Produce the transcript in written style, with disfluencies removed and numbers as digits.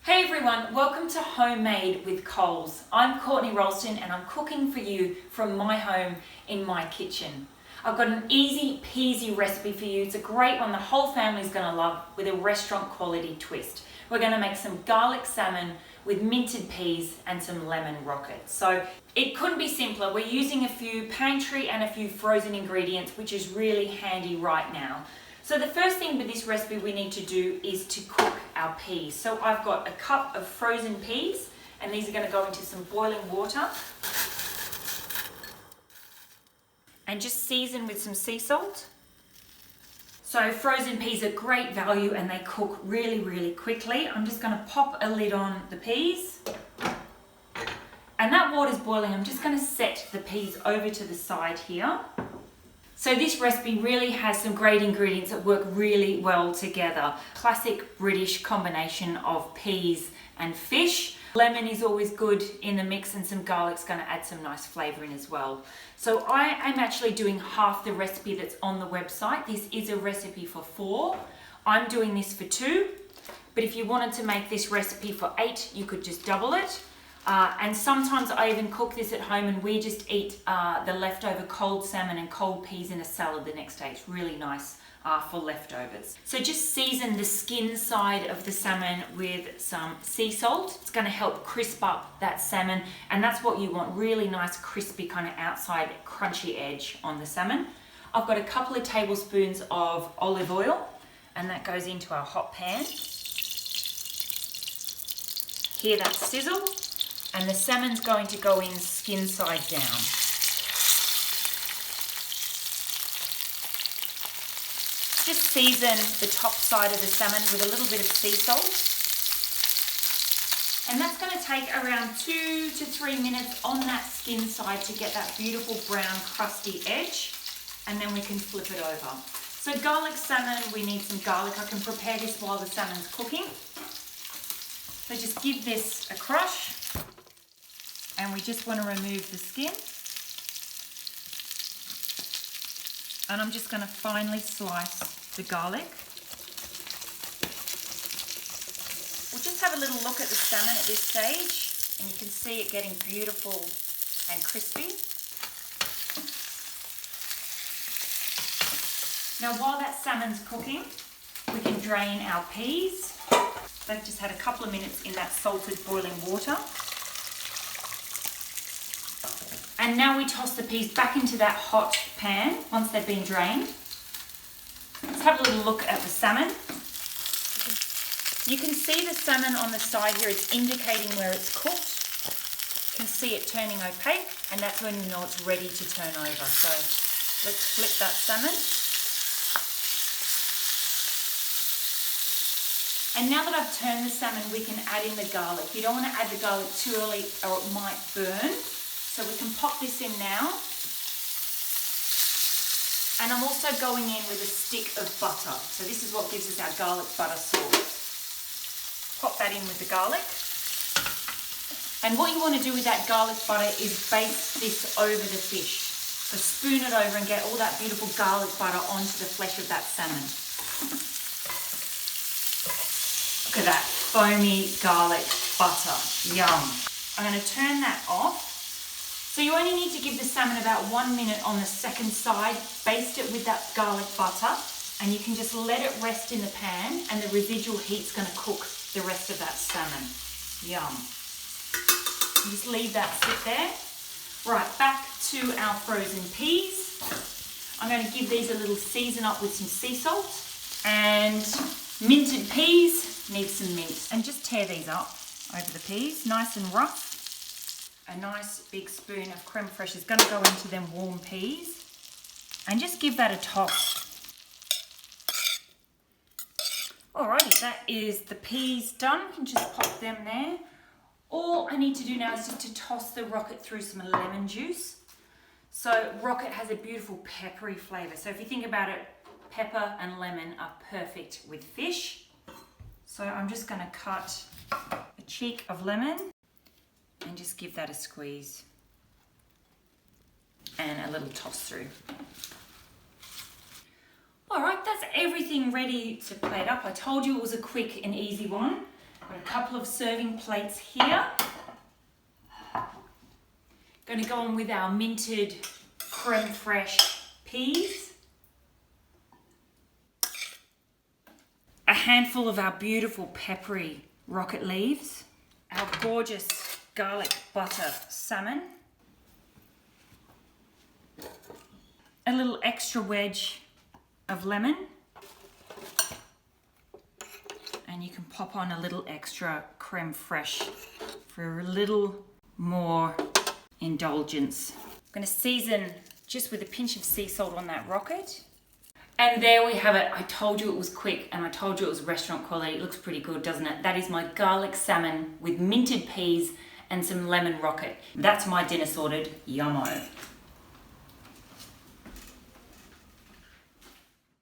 Hey everyone, welcome to Homemade with Coles. I'm Courtney Roulston and I'm cooking for you from my home in my kitchen. I've got an easy peasy recipe for you. It's a great one the whole family's going to love with a restaurant quality twist. We're going to make some garlic salmon with minted peas and some lemon rockets. So it couldn't be simpler. We're using a few pantry and a few frozen ingredients, which is really handy right now. So the first thing with this recipe we need to do is to cook our peas. So I've got a cup of frozen peas and these are going to go into some boiling water and just season with some sea salt. So frozen peas are great value and they cook really quickly. I'm just going to pop a lid on the peas and that water's boiling. I'm just going to set the peas over to the side here. So this recipe really has some great ingredients that work really well together. Classic British combination of peas and fish. Lemon is always good in the mix and some garlic's going to add some nice flavour in as well. So I am actually doing half the recipe that's on the website. This is a recipe for 4. I'm doing this for 2. But if you wanted to make this recipe for 8, you could just double it. And sometimes I even cook this at home and we just eat the leftover cold salmon and cold peas in a salad the next day. It's really nice for leftovers. So just season the skin side of the salmon with some sea salt. It's going to help crisp up that salmon and that's what you want, really nice crispy kind of outside crunchy edge on the salmon. I've got a couple of tablespoons of olive oil and that goes into our hot pan. Hear that sizzle? And the salmon's going to go in skin side down. Just season the top side of the salmon with a little bit of sea salt. And that's going to take around 2 to 3 minutes on that skin side to get that beautiful brown crusty edge. And then we can flip it over. So garlic salmon, we need some garlic. I can prepare this while the salmon's cooking. So just give this a crush. And we just want to remove the skin. And I'm just going to finely slice the garlic. We'll just have a little look at the salmon at this stage. And you can see it getting beautiful and crispy. Now while that salmon's cooking, we can drain our peas. They've just had a couple of minutes in that salted boiling water. And now we toss the peas back into that hot pan once they've been drained. Let's have a little look at the salmon. You can see the salmon on the side here, it's indicating where it's cooked. You can see it turning opaque and that's when you know it's ready to turn over. So let's flip that salmon. And now that I've turned the salmon, we can add in the garlic. You don't want to add the garlic too early or it might burn. So we can pop this in now. And I'm also going in with a stick of butter. So this is what gives us our garlic butter sauce. Pop that in with the garlic. And what you want to do with that garlic butter is baste this over the fish. So spoon it over and get all that beautiful garlic butter onto the flesh of that salmon. Look at that foamy garlic butter. Yum. I'm going to turn that off. So you only need to give the salmon about 1 minute on the second side, baste it with that garlic butter, and you can just let it rest in the pan and the residual heat's going to cook the rest of that salmon. Yum. You just leave that sit there. Right, back to our frozen peas. I'm going to give these a little season up with some sea salt. And minted peas need some mint. And just tear these up over the peas, nice and rough. A nice big spoon of crème fraîche is going to go into them warm peas and just give that a toss. Alrighty, that is the peas done. You can just pop them there. All I need to do now is just to toss the rocket through some lemon juice. So rocket has a beautiful peppery flavour. So if you think about it, pepper and lemon are perfect with fish. So I'm just going to cut a cheek of lemon. And just give that a squeeze and a little toss through. All right, that's everything ready to plate up. I told you it was a quick and easy one. I've got a couple of serving plates here. Going to go on with our minted crème fraîche peas. A handful of our beautiful peppery rocket leaves. Our gorgeous garlic butter salmon. A little extra wedge of lemon. And you can pop on a little extra crème fraîche for a little more indulgence. I'm going to season just with a pinch of sea salt on that rocket. And there we have it. I told you it was quick and I told you it was restaurant quality. It looks pretty good, doesn't it? That is my garlic salmon with minted peas and some lemon rocket. That's my dinner sorted. Yummo.